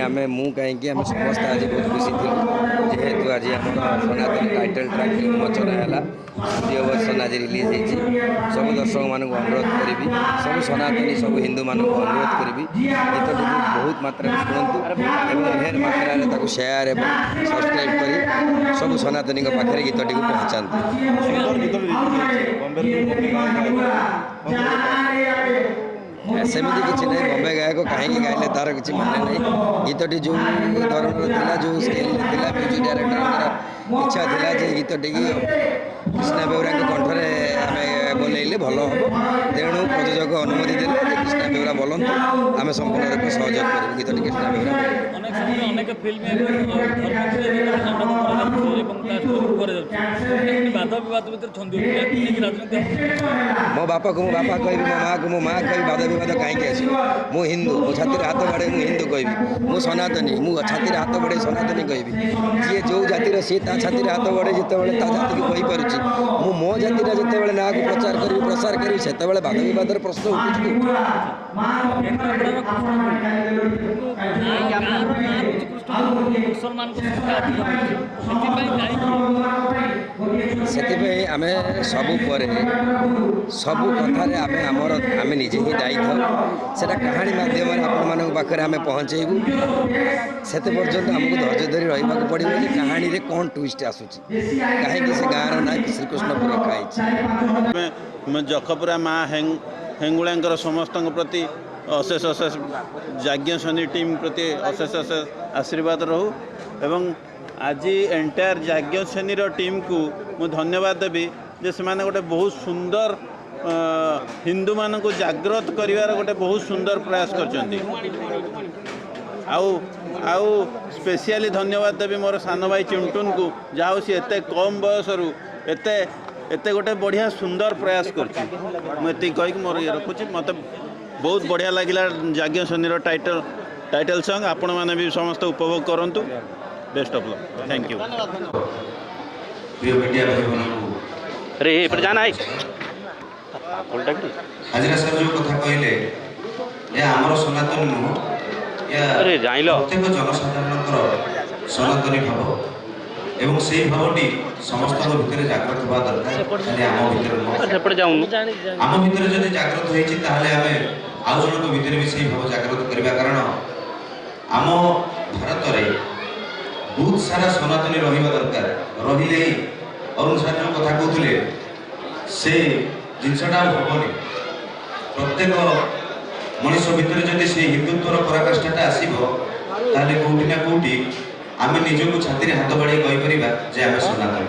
आम मु कहीं आम समस्त आज बहुत खुशी थी जेहेतु आज आम सनातन टाइटल ट्रैक विमोचन है द्वितीय वर्षन आज रिलीज होती सब दर्शक मान अनुरोध करी सब सनातनी सब हिंदू मान अनुरोध करी गीत बहुत मात्रा शुणु और ढेर मात्रा सेयार और सब्सक्राइब कर सब सनातनी पाखे गीत टी पहुँचाते। सेमती किसी ना बम्बे गायक कहीं गाइले तार किसी माने ना गीतटी जो धरण जो स्केल म्यूजिक डायरेक्टर इच्छा था जे गीतटी कृष्णा बेउरा कंठरे आम बोलैले भल हम तेणु प्रयोजक अनुमति देले कृष्णा बेउरा बोलतु आम संपूर्ण रूप सहयोग कर गीतटी कृष्णा बेउरा मो बापा को मो बापा कह मो माँ को मो माँ कह वाद विवाद कहीं आस मु हिंदू मो छाती हाथ बढ़े मु हिंदू कह मु सनातनी मु छाती हाथ बढ़े सनातनी कहि जी जो जातिर सी छाती हाथ बढ़े जिते जाति को कहीपी मु मो जातिर जिते ना को प्रचार करी प्रसार करी से वाद विवाद प्रश्न से आम सबू सबू कथार आम निजे ही दायी था से कहानी मध्यम आपण पाखे आम पहुँचेबू से पर्यंत आमको धैर्य धरी रहा पड़ो कि कहानी रे कौन ट्विस्ट आसूची कहीं से गाँव ना श्रीकृष्णपुर रखाई जखपुरा माँ हेंगुड़ा समस्त प्रति अशेष अशेष याज्ञसेनी टीम प्रति अशेष अशेष आशीर्वाद रहू एवं आज एंटायर याज्ञसेनी टीम को मु धन्यवाद देवी जे से गोटे बहुत सुंदर हिंदू मान को जागृत करिवार गोटे बहुत सुंदर प्रयास करछंती। आउ स्पेशली धन्यवाद देवी मोर सान भाई चिंटून को जहाँ सी एते कम बयस रु एते गोटे बढ़िया सुंदर प्रयास करती कहीकि मोर ये रखुच्छी मत बहुत बढ़िया लगिला याज्ञसेनी टाइटल सॉन्ग आपण मैंने भी समस्त उपभोग करंतु best of luck thank you. अरे ये जाना है हाजरा सर जो कथा कहले या हमर सनातन नुह या अरे जाइलो प्रत्येक जनसाधारण सनातनी भाव एवं से भावटी समस्त भितर जागृत होगा दरकार आम भितर आम भितर जब जागृत होती आम आउ जन भितर भी से भाव जागृत करवा कारण आम भारत में बहुत सारा सनातनी रहा दरकार रही अरुण सार जो कथा कहते से जिनसटा हेनी प्रत्येक मनीष भितर जब से हिंदुत्वर पराकाष्ठाटा आसो कौटी ना कौटी आम निजक छाती हाथ बाड़ी कहीपर जे आम सनातन